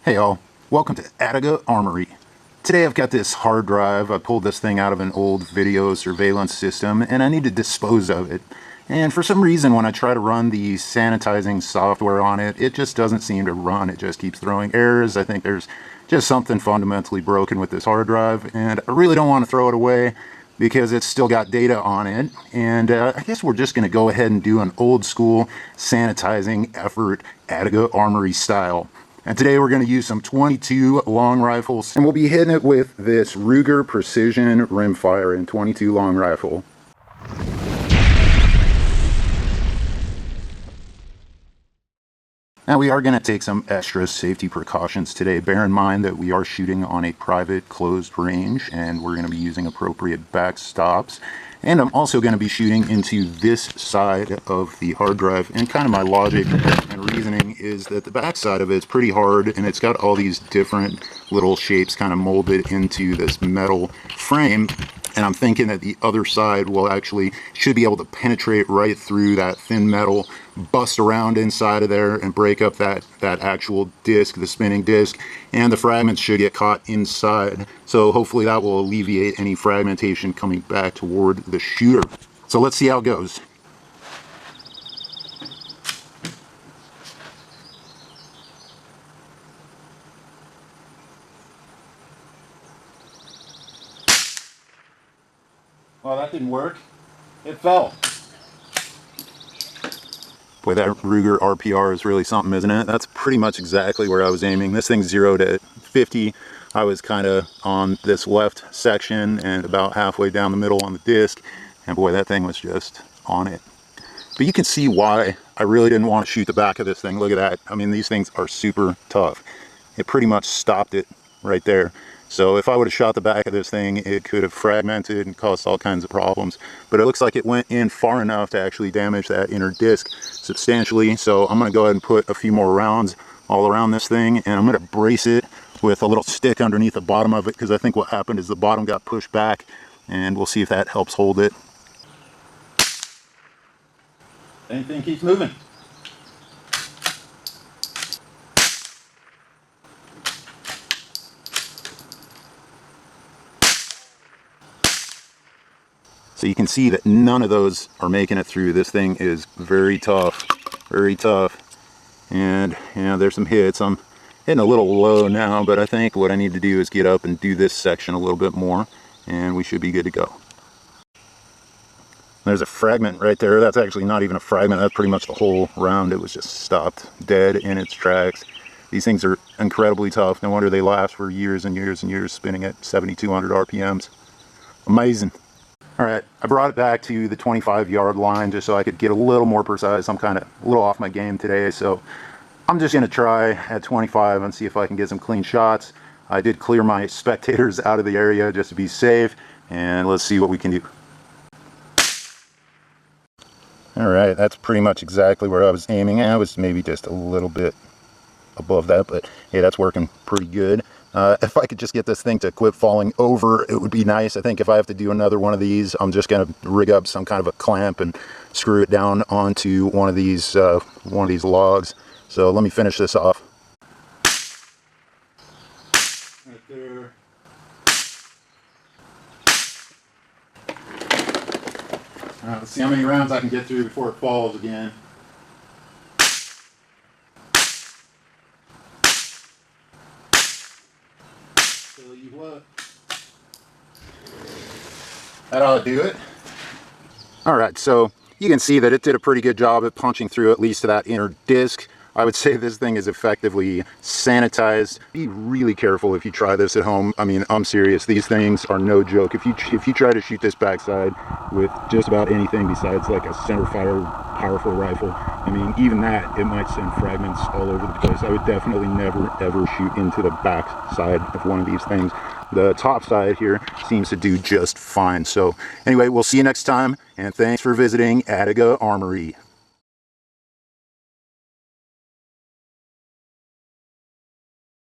Hey all, welcome to Adiga Armory. Today I've got this hard drive. I pulled this thing out of an old video surveillance system and I need to dispose of it. And for some reason when I try to run the sanitizing software on it, it just doesn't seem to run. It just keeps throwing errors. I think there's just something fundamentally broken with this hard drive and I really don't want to throw it away because it's still got data on it. And I guess we're just going to go ahead and do an old school sanitizing effort Adiga Armory style. And today we're going to use some 22 long rifles, and we'll be hitting it with this Ruger Precision Rimfire in 22 long rifle. Now we are going to take some extra safety precautions today. Bear in mind that we are shooting on a private closed range and we're going to be using appropriate backstops. And I'm also going to be shooting into this side of the hard drive. And kind of my logic and reasoning is that the back side of it's pretty hard and it's got all these different little shapes kind of molded into this metal frame. And I'm thinking that the other side should be able to penetrate right through that thin metal, bust around inside of there and break up that actual disc, the spinning disc, and the fragments should get caught inside. So hopefully that will alleviate any fragmentation coming back toward the shooter. So let's see how it goes. Well, that didn't work. It fell. Boy, that Ruger RPR is really something, isn't it? That's pretty much exactly where I was aiming. This thing's 0 to 50. I was kind of on this left section and about halfway down the middle on the disc. And boy, that thing was just on it. But you can see why I really didn't want to shoot the back of this thing. Look at that. I mean, these things are super tough. It pretty much stopped it right there. So if I would have shot the back of this thing, it could have fragmented and caused all kinds of problems. But it looks like it went in far enough to actually damage that inner disc substantially. So I'm going to go ahead and put a few more rounds all around this thing. And I'm going to brace it with a little stick underneath the bottom of it, because I think what happened is the bottom got pushed back. And we'll see if that helps hold it. Anything keeps moving. So you can see that none of those are making it through. This thing is very tough, very tough. And there's some hits. I'm hitting a little low now, but I think what I need to do is get up and do this section a little bit more, and we should be good to go. There's a fragment right there. That's actually not even a fragment. That's pretty much the whole round. It was just stopped dead in its tracks. These things are incredibly tough. No wonder they last for years and years and years, spinning at 7,200 RPMs. Amazing. All right, I brought it back to the 25-yard line just so I could get a little more precise. I'm kind of a little off my game today, so I'm just going to try at 25 and see if I can get some clean shots. I did clear my spectators out of the area just to be safe, and let's see what we can do. All right, that's pretty much exactly where I was aiming. I was maybe just a little bit above that, but hey, that's working pretty good. If I could just get this thing to quit falling over, it would be nice. I think if I have to do another one of these, I'm just going to rig up some kind of a clamp and screw it down onto one of these logs. So let me finish this off. Right there. All right, let's see how many rounds I can get through before it falls again. Tell you what. That ought to do it. All right, so you can see that it did a pretty good job at punching through at least to that inner disc. I would say this thing is effectively sanitized. Be really careful if you try this at home. I mean, I'm serious. These things are no joke. If you try to shoot this backside with just about anything besides like a center fire powerful rifle, I mean, even that, it might send fragments all over the place. I would definitely never ever shoot into the back side of one of these things. The top side here seems to do just fine. So anyway, we'll see you next time, and thanks for visiting Adiga Armory.